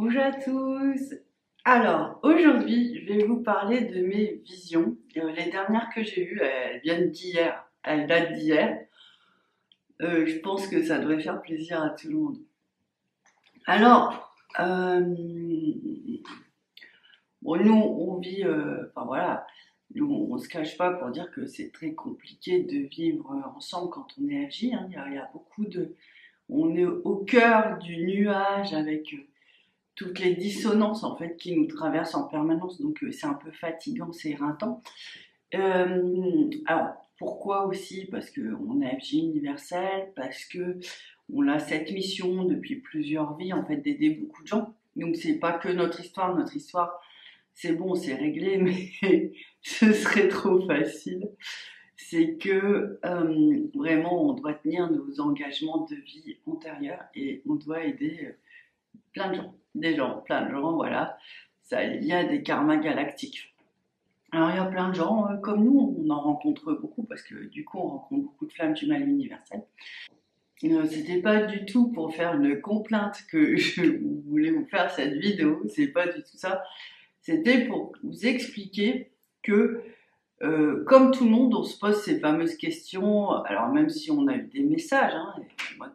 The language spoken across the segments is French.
Bonjour à tous. Alors, aujourd'hui, je vais vous parler de mes visions. Les dernières que j'ai eues, elles viennent d'hier. Elles datent d'hier. Je pense que ça devrait faire plaisir à tout le monde. Alors, bon, nous, on vit, enfin voilà, nous, on se cache pas pour dire que c'est très compliqué de vivre ensemble quand on est agi. Hein. Il y a beaucoup de, on est au cœur du nuage avec toutes les dissonances en fait qui nous traversent en permanence, donc c'est un peu fatigant, c'est éreintant. Alors pourquoi aussi? Parce que on est FG universel, parce que on a cette mission depuis plusieurs vies en fait d'aider beaucoup de gens. Donc c'est pas que notre histoire c'est bon, c'est réglé, mais ce serait trop facile. C'est que vraiment on doit tenir nos engagements de vie antérieurs et on doit aider plein de gens, plein de gens, voilà. Ça, il y a des karmas galactiques. Alors il y a plein de gens comme nous, on en rencontre beaucoup parce que du coup on rencontre beaucoup de flammes du mal universel. C'était pas du tout pour faire une complainte que je voulais vous faire cette vidéo, c'est pas du tout ça. C'était pour vous expliquer que comme tout le monde, on se pose ces fameuses questions. Alors même si on a eu des messages, hein,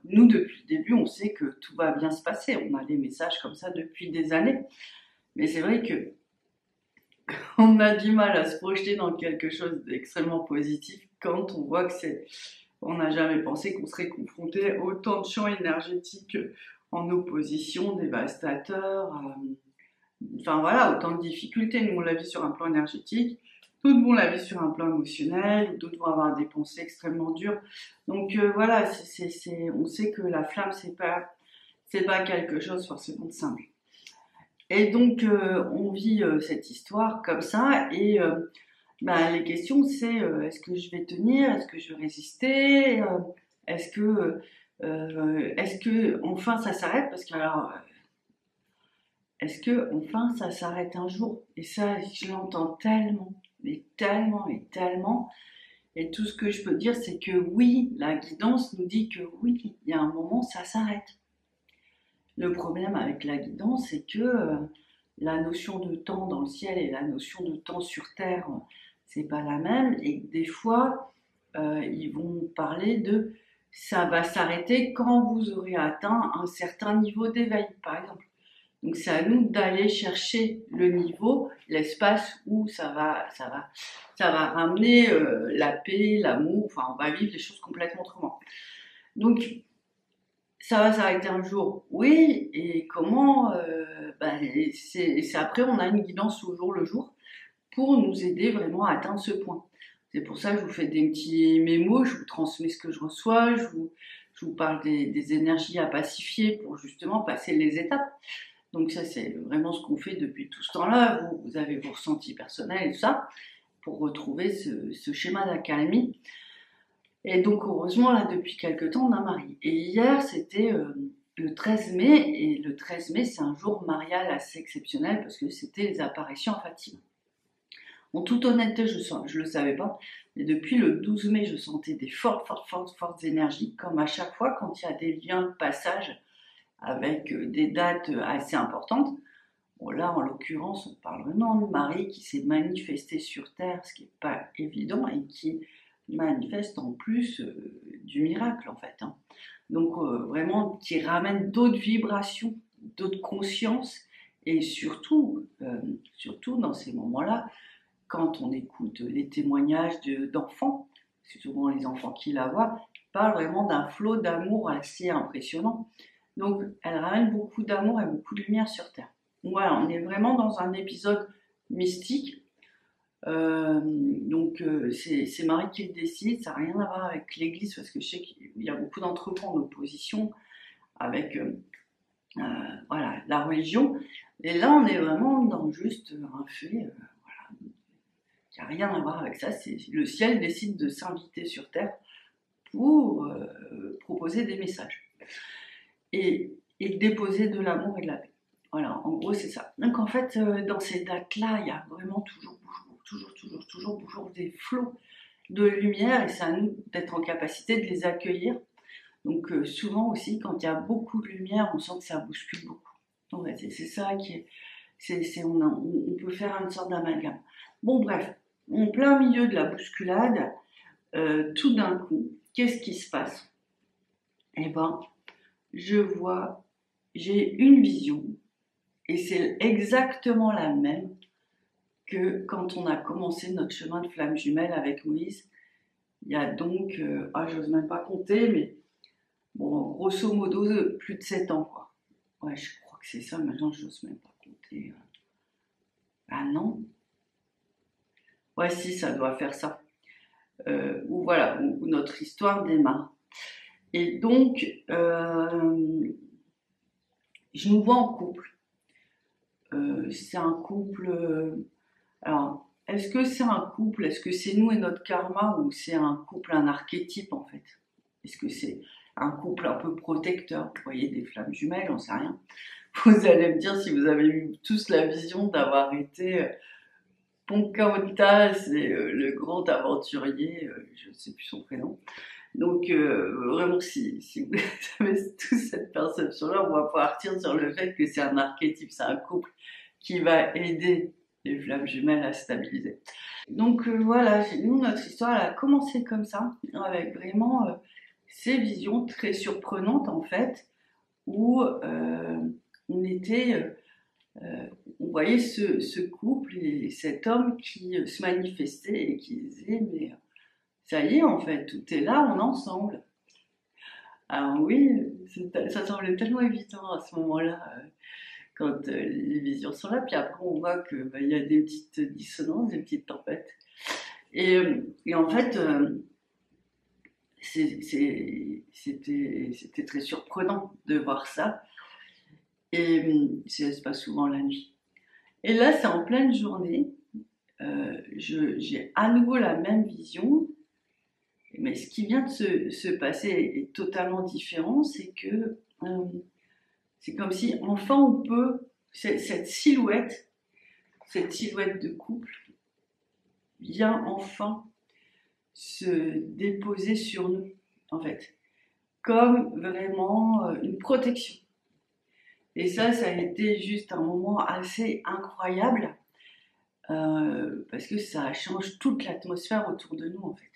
nous depuis le début, on sait que tout va bien se passer. On a des messages comme ça depuis des années. Mais c'est vrai que on a du mal à se projeter dans quelque chose d'extrêmement positif quand on voit que c'est. On n'a jamais pensé qu'on serait confronté à autant de champs énergétiques en opposition, dévastateurs. Enfin voilà, autant de difficultés. Nous on l'a vu sur un plan énergétique. D'autres vont la vivre sur un plan émotionnel, d'autres vont avoir des pensées extrêmement dures. Donc voilà, on sait que la flamme, c'est pas quelque chose forcément de simple. Et donc on vit cette histoire comme ça, et les questions c'est est-ce que je vais tenir, est-ce que je vais résister, est-ce que enfin ça s'arrête, parce que alors est-ce que enfin ça s'arrête un jour? Et ça, je l'entends tellement, mais tellement et tellement. Et tout ce que je peux dire, c'est que oui, la guidance nous dit que oui, il y a un moment, ça s'arrête. Le problème avec la guidance, c'est que la notion de temps dans le ciel et la notion de temps sur terre, c'est pas la même. Et des fois, ils vont parler de ça va s'arrêter quand vous aurez atteint un certain niveau d'éveil, par exemple. Donc c'est à nous d'aller chercher le niveau, l'espace où ça va ramener la paix, l'amour. Enfin, on va vivre les choses complètement autrement. Donc ça va s'arrêter un jour, oui. Et comment c'est après on a une guidance au jour le jour pour nous aider vraiment à atteindre ce point. C'est pour ça que je vous fais des petits mémos, je vous transmets ce que je reçois, je vous parle des énergies à pacifier pour justement passer les étapes. Donc ça, c'est vraiment ce qu'on fait depuis tout ce temps-là. Vous avez vos ressentis personnels et tout ça, pour retrouver ce schéma d'accalmie. Et donc, heureusement, là, depuis quelques temps, on a marié. Et hier, c'était le 13 mai. Et le 13 mai, c'est un jour marial assez exceptionnel parce que c'était les apparitions en Fatima. En toute honnêteté, je le savais pas. Mais depuis le 12 mai, je sentais des fortes énergies, comme à chaque fois quand il y a des liens de passage avec des dates assez importantes. Bon, là, en l'occurrence, on parle vraiment de Marie qui s'est manifestée sur Terre, ce qui n'est pas évident, et qui manifeste en plus du miracle, en fait. Hein. Donc, vraiment, qui ramène d'autres vibrations, d'autres consciences, et surtout dans ces moments-là, quand on écoute les témoignages d'enfants, c'est souvent les enfants qui la voient, parlent vraiment d'un flot d'amour assez impressionnant. Donc, elle ramène beaucoup d'amour et beaucoup de lumière sur Terre. Donc, voilà, on est vraiment dans un épisode mystique. C'est Marie qui le décide, ça n'a rien à voir avec l'Église, parce que je sais qu'il y a beaucoup d'entre eux en opposition avec la religion. Et là, on est vraiment dans juste un fait qui n'a rien à voir avec ça. Le ciel décide de s'inviter sur Terre pour proposer des messages. Et déposer de l'amour et de la paix. Voilà, en gros, c'est ça. Donc, en fait, dans ces dates-là, il y a vraiment toujours des flots de lumière, et c'est à nous d'être en capacité de les accueillir. Donc, souvent aussi, quand il y a beaucoup de lumière, on sent que ça bouscule beaucoup. Ouais, c'est ça qui est. On peut faire une sorte d'amalgame. Bon, bref, en plein milieu de la bousculade, tout d'un coup, qu'est-ce qui se passe? Eh ben, j'ai une vision, et c'est exactement la même que quand on a commencé notre chemin de flamme jumelle avec Moïse. Il y a donc, j'ose même pas compter, mais bon, grosso modo, plus de 7 ans, quoi. Ouais, je crois que c'est ça, maintenant, j'ose même pas compter. Ah non? Ouais, si, ça doit faire ça. Où voilà, où notre histoire démarre. Et donc, je nous vois en couple. C'est un couple. Alors, est-ce que c'est un couple? Est-ce que c'est nous et notre karma ou c'est un couple, un archétype en fait? Est-ce que c'est un couple un peu protecteur? Vous voyez, des flammes jumelles, j'en sais rien. Vous allez me dire si vous avez eu tous la vision d'avoir été Pocahontas et le grand aventurier, je ne sais plus son prénom. Donc vraiment, si vous avez tous cette perception-là, on va partir sur le fait que c'est un archétype, c'est un couple qui va aider les flammes jumelles à stabiliser. Donc voilà, nous, notre histoire, elle a commencé comme ça, avec vraiment ces visions très surprenantes en fait, où on était, on voyait ce couple et cet homme qui se manifestait et qui disait mais ça y est en fait, tout est là, on est ensemble. Alors oui, ça semblait tellement évident à ce moment-là, quand les visions sont là, puis après on voit que il y a des petites dissonances, des petites tempêtes. Et en fait, c'était très surprenant de voir ça. Et ça se passe souvent la nuit. Et là, c'est en pleine journée. J'ai à nouveau la même vision. Mais ce qui vient de se passer est totalement différent. C'est que c'est comme si enfin on peut, cette silhouette de couple vient enfin se déposer sur nous, en fait, comme vraiment une protection. Et ça a été juste un moment assez incroyable, parce que ça change toute l'atmosphère autour de nous, en fait.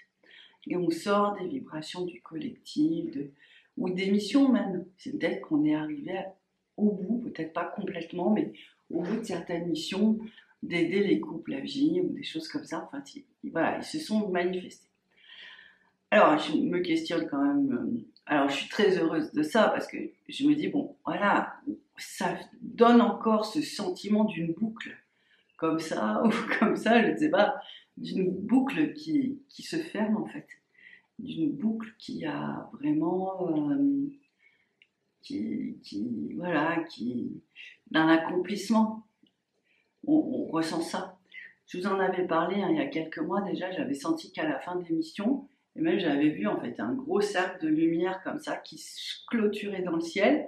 Et on sort des vibrations du collectif, ou des missions même. C'est peut-être qu'on est arrivé au bout, peut-être pas complètement, mais au bout de certaines missions, d'aider les couples à vivre, ou des choses comme ça. Enfin, voilà, ils se sont manifestés. Alors, je me questionne quand même. Alors, je suis très heureuse de ça parce que je me dis, bon, voilà, ça donne encore ce sentiment d'une boucle, comme ça, ou comme ça, je ne sais pas, d'une boucle qui se ferme en fait. D'une boucle qui a vraiment. Voilà, d'un accomplissement. On ressent ça. Je vous en avais parlé il y a quelques mois déjà, j'avais senti qu'à la fin de l'émission, et même j'avais vu en fait un gros cercle de lumière comme ça qui se clôturait dans le ciel,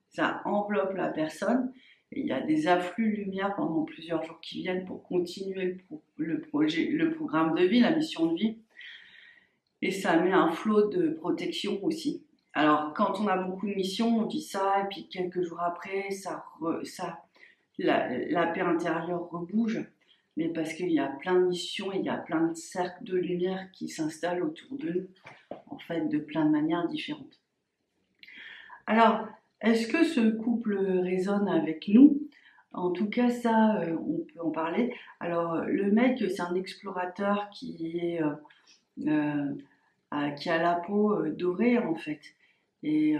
ça enveloppe la personne, et il y a des afflux de lumière pendant plusieurs jours qui viennent pour continuer le projet, le programme de vie, la mission de vie, et ça met un flot de protection aussi. Alors quand on a beaucoup de missions, on dit ça, et puis quelques jours après, la paix intérieure rebouge, mais parce qu'il y a plein de missions et il y a plein de cercles de lumière qui s'installent autour de nous, en fait, de plein de manières différentes. Alors, est-ce que ce couple résonne avec nous? En tout cas, ça, on peut en parler. Alors, le mec, c'est un explorateur qui a la peau dorée, en fait, et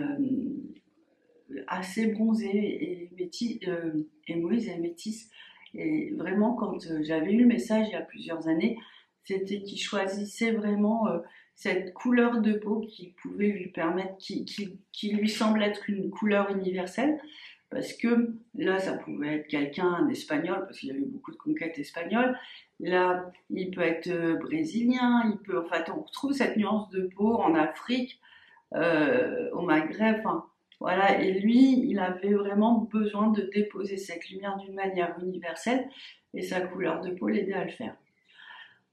assez bronzé et Moïse est métisse. Et vraiment, quand j'avais eu le message il y a plusieurs années, c'était qu'il choisissait vraiment cette couleur de peau qui pouvait lui permettre, qui lui semble être une couleur universelle. Parce que là, ça pouvait être quelqu'un d'espagnol, parce qu'il y a eu beaucoup de conquêtes espagnoles. Là, il peut être brésilien, en fait, on retrouve cette nuance de peau en Afrique, au Maghreb, enfin, voilà. Et lui, il avait vraiment besoin de déposer cette lumière d'une manière universelle, et sa couleur de peau l'aidait à le faire.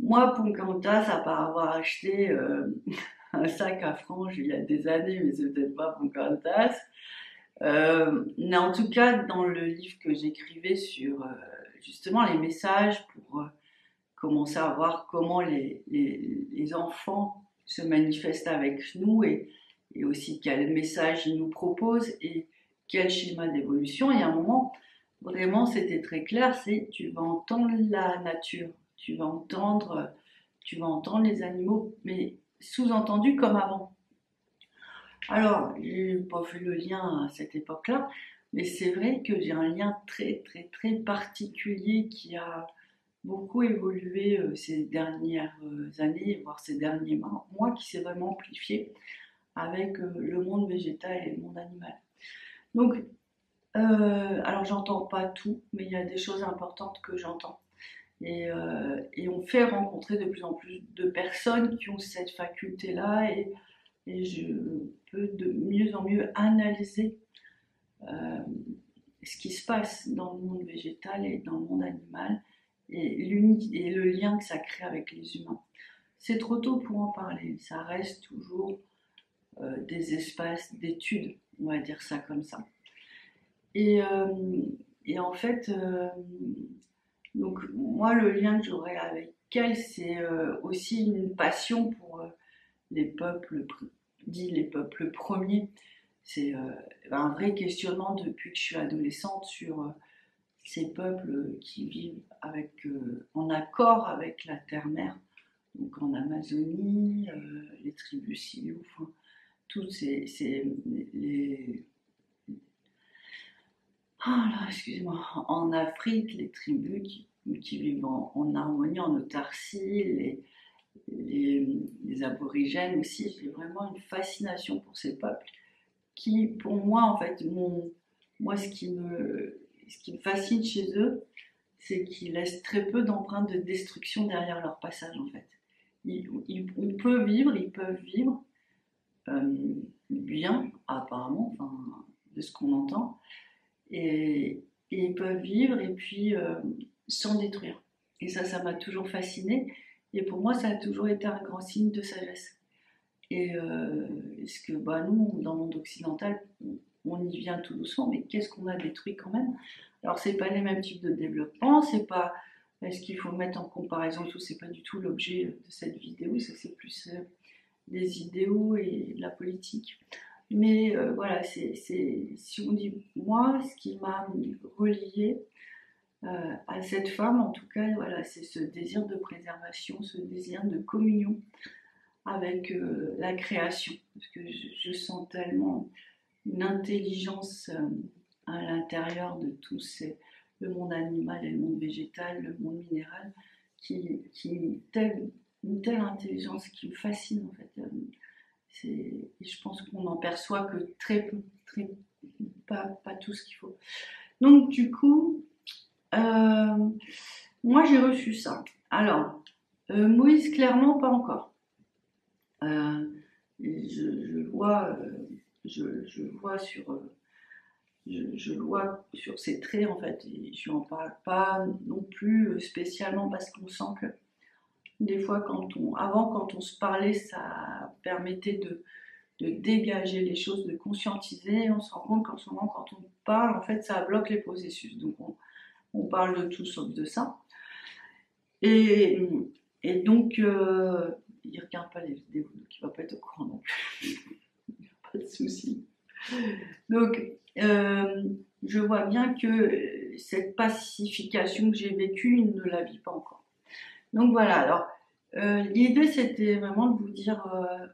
Moi, Pocahontas, à part avoir acheté un sac à franges il y a des années, mais c'est peut-être pas Pocahontas, Mais en tout cas, dans le livre que j'écrivais sur justement les messages pour commencer à voir comment les enfants se manifestent avec nous et aussi quel message ils nous proposent et quel schéma d'évolution. Et à un moment, vraiment, c'était très clair, c'est tu vas entendre la nature, tu vas entendre les animaux, mais sous-entendu comme avant. Alors, j'ai pas fait le lien à cette époque-là, mais c'est vrai que j'ai un lien très très très particulier qui a beaucoup évolué ces dernières années, voire ces derniers mois, qui s'est vraiment amplifié avec le monde végétal et le monde animal. Donc, alors j'entends pas tout, mais il y a des choses importantes que j'entends. Et on fait rencontrer de plus en plus de personnes qui ont cette faculté-là et je peux de mieux en mieux analyser euh, ce qui se passe dans le monde végétal et dans le monde animal et le lien que ça crée avec les humains. C'est trop tôt pour en parler, ça reste toujours des espaces d'études, on va dire ça comme ça. Et, euh, et en fait, donc moi le lien que j'aurais avec elle, c'est aussi une passion pour les peuples, dit les peuples premiers. C'est un vrai questionnement depuis que je suis adolescente sur ces peuples qui vivent en accord avec la terre-mère, donc en Amazonie, les tribus Sioux, enfin, toutes les ah là, excusez-moi, en Afrique, les tribus qui vivent en harmonie, en autarcie, les aborigènes aussi, j'ai vraiment une fascination pour ces peuples qui, pour moi, en fait, moi, ce qui me fascine chez eux, c'est qu'ils laissent très peu d'empreintes de destruction derrière leur passage, en fait. On peut vivre, ils peuvent vivre euh, bien, apparemment, enfin, de ce qu'on entend, et ils peuvent vivre et puis sans détruire. Et ça m'a toujours fasciné. Et pour moi, ça a toujours été un grand signe de sagesse. Et ce que bah, nous, dans le monde occidental, on y vient tout doucement, mais qu'est-ce qu'on a détruit quand même? Alors, c'est pas les mêmes types de développement, c'est pas. Est-ce qu'il faut mettre en comparaison tout? C'est pas du tout l'objet de cette vidéo, ça c'est plus des idéaux et de la politique. Mais voilà, si on dit moi, ce qui m'a relié à cette femme, en tout cas, voilà, c'est ce désir de préservation, ce désir de communion avec la création, parce que je sens tellement une intelligence à l'intérieur de le monde animal et le monde végétal, le monde minéral, une telle intelligence qui me fascine en fait. Et je pense qu'on n'en perçoit que très peu, pas tout ce qu'il faut. Donc du coup, moi j'ai reçu ça. Alors, Moïse, clairement pas encore. Je vois, je vois sur, je le vois sur ses traits en fait, et je n'en parle pas non plus spécialement parce qu'on sent que des fois quand on se parlait, ça permettait de dégager les choses, de conscientiser. On se rend compte qu'en ce moment, quand on parle, en fait, ça bloque les processus. Donc on parle de tout sauf de ça. Et, et donc, il ne regarde pas les vidéos, donc il ne va pas être au courant non plus. Pas de souci. Donc, je vois bien que cette pacification que j'ai vécue, il ne la vit pas encore. Donc voilà, alors, l'idée c'était vraiment de vous dire,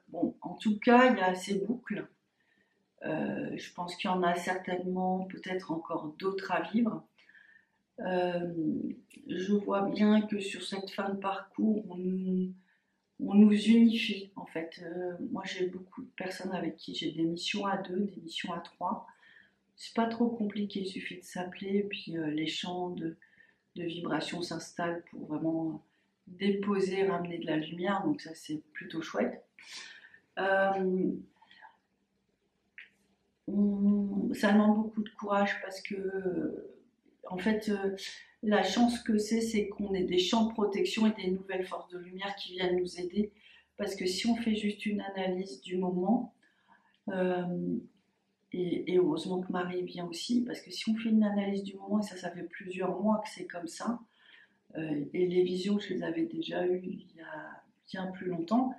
bon, en tout cas, il y a ces boucles. Je pense qu'il y en a certainement peut-être encore d'autres à vivre. Euh, je vois bien que sur cette fin de parcours, on nous unifie en fait. Moi j'ai beaucoup de personnes avec qui j'ai des missions à deux, des missions à trois. C'est pas trop compliqué, il suffit de s'appeler et puis les champs de vibrations s'installent pour vraiment déposer, ramener de la lumière, donc ça c'est plutôt chouette. Euh, Ça demande beaucoup de courage parce que en fait la chance que c'est qu'on ait des champs de protection et des nouvelles forces de lumière qui viennent nous aider. Parce que si on fait juste une analyse du moment, euh, Et heureusement que Marie vient aussi, parce que si on fait une analyse du moment, et ça fait plusieurs mois que c'est comme ça, et les visions, je les avais déjà eues il y a bien plus longtemps,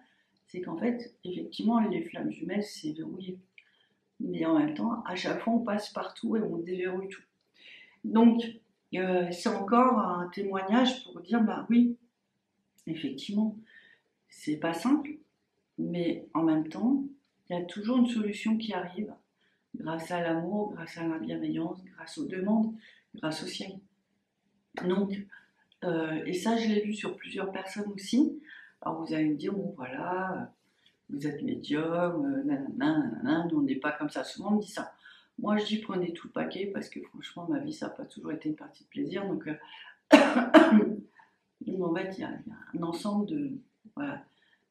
c'est qu'en fait, effectivement, les flammes jumelles, c'est verrouillé. Mais en même temps, à chaque fois, on passe partout et on déverrouille tout. Donc, c'est encore un témoignage pour dire, bah oui, effectivement, c'est pas simple, mais en même temps, il y a toujours une solution qui arrive grâce à l'amour, grâce à la bienveillance, grâce aux demandes, grâce au ciel. Donc, et ça, je l'ai vu sur plusieurs personnes aussi. Alors, vous allez me dire, bon, voilà, vous êtes médium, nanana, nous, on n'est pas comme ça. Souvent, on me dit ça. Moi, je dis, prenez tout le paquet parce que franchement, ma vie, ça n'a pas toujours été une partie de plaisir. Donc, en fait, il y a un ensemble de. Voilà,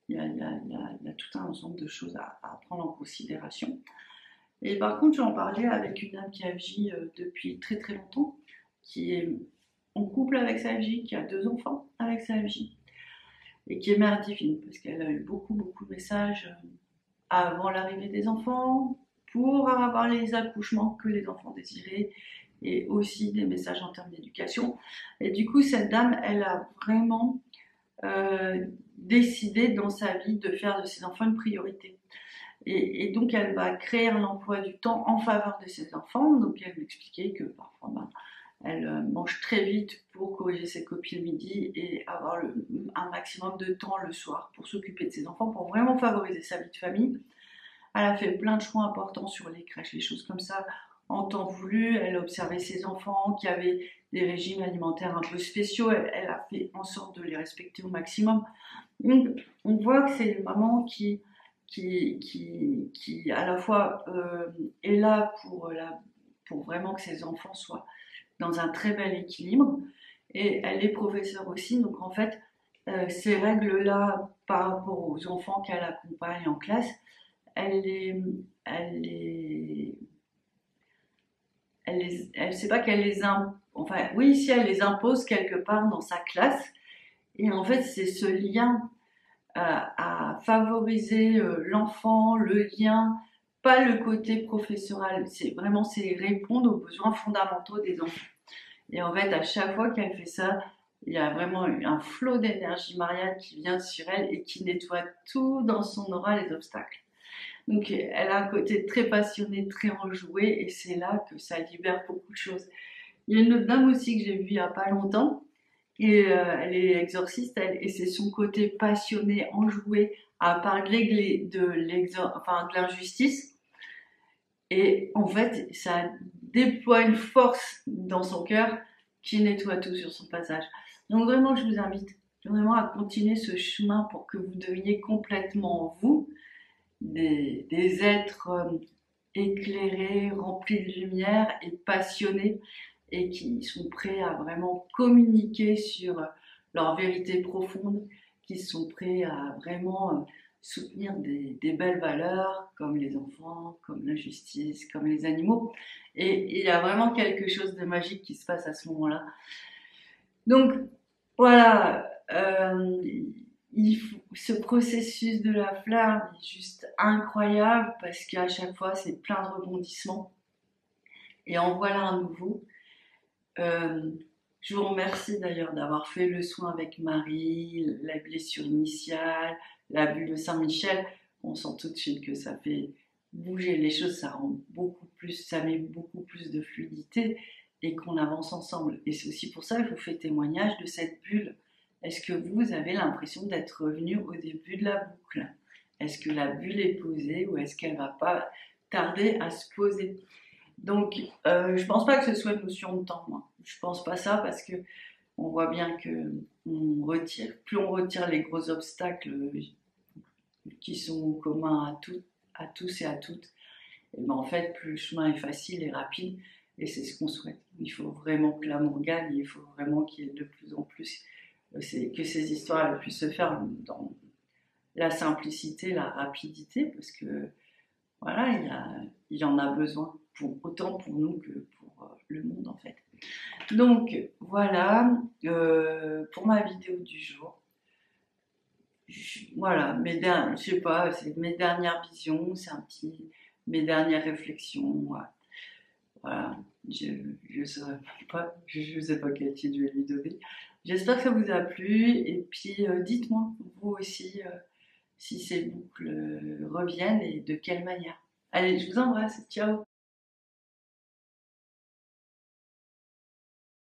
il y a tout un ensemble de choses à prendre en considération. Et par contre, j'en parlais avec une âme qui agit depuis très très longtemps, qui est en couple avec sa FJ, qui a 2 enfants avec sa FJ, et qui est mère divine, parce qu'elle a eu beaucoup beaucoup de messages avant l'arrivée des enfants, pour avoir les accouchements que les enfants désiraient, et aussi des messages en termes d'éducation. Et du coup, cette dame, elle a vraiment décidé dans sa vie de faire de ses enfants une priorité. Et donc, elle va créer un emploi du temps en faveur de ses enfants. Donc, elle m'expliquait que parfois, elle mange très vite pour corriger ses copies le midi et avoir un maximum de temps le soir pour s'occuper de ses enfants, pour vraiment favoriser sa vie de famille. Elle a fait plein de choix importants sur les crèches, les choses comme ça, en temps voulu. Elle a observé ses enfants qui avaient des régimes alimentaires un peu spéciaux. Elle a fait en sorte de les respecter au maximum. Donc, on voit que c'est une maman qui à la fois est là pour vraiment que ses enfants soient dans un très bel équilibre. Et elle est professeure aussi, donc en fait, ces règles-là par rapport aux enfants qu'elle accompagne en classe, elle les, elle les, c'est pas qu'elle les enfin oui, si elle les impose quelque part dans sa classe. Et en fait, c'est ce lien à favoriser l'enfant, le lien, pas le côté professoral. C'est répondre aux besoins fondamentaux des enfants. Et en fait, à chaque fois qu'elle fait ça, il y a vraiment un flot d'énergie mariale qui vient sur elle et qui nettoie tout dans son aura, les obstacles. Donc, elle a un côté très passionné, très enjoué, et c'est là que ça libère beaucoup de choses. Il y a une autre dame aussi que j'ai vue il n'y a pas longtemps, et elle est exorciste, et c'est son côté passionné, enjoué, à parler de l'injustice. Et en fait, ça déploie une force dans son cœur qui nettoie tout sur son passage. Donc vraiment, je vous invite vraiment à continuer ce chemin pour que vous deveniez complètement vous, des êtres éclairés, remplis de lumière et passionnés, et qui sont prêts à vraiment communiquer sur leur vérité profonde, qui sont prêts à vraiment soutenir des belles valeurs comme les enfants, comme la justice, comme les animaux. Et il y a vraiment quelque chose de magique qui se passe à ce moment-là. Donc voilà, ce processus de la flamme est juste incroyable parce qu'à chaque fois c'est plein de rebondissements. Et en voilà un nouveau. Euh, je vous remercie d'ailleurs d'avoir fait le soin avec Marie, la blessure initiale, la bulle de Saint-Michel. On sent tout de suite que ça fait bouger les choses, ça rend beaucoup plus, ça met beaucoup plus de fluidité et qu'on avance ensemble. Et c'est aussi pour ça que je vous fais témoignage de cette bulle. Est-ce que vous avez l'impression d'être revenu au début de la boucle? Est-ce que la bulle est posée ou est-ce qu'elle va pas tarder à se poser? Donc, je pense pas que ce soit une notion de temps, moi. Je pense pas ça parce que on voit bien que plus on retire les gros obstacles qui sont communs à tous et à toutes, et ben en fait, plus le chemin est facile et rapide, et c'est ce qu'on souhaite. Il faut vraiment que l'amour gagne, il faut vraiment qu'il y ait de plus en plus, que ces histoires puissent se faire dans la simplicité, la rapidité, parce que voilà, il y en a besoin, autant pour nous que pour le monde en fait. Donc voilà pour ma vidéo du jour. Voilà, je sais pas, c'est mes dernières visions, c'est un petit mes dernières réflexions. Voilà, je sais pas quel titre je vais lui donner. J'espère que ça vous a plu et puis dites-moi vous aussi si ces boucles reviennent et de quelle manière. Allez, je vous embrasse, ciao!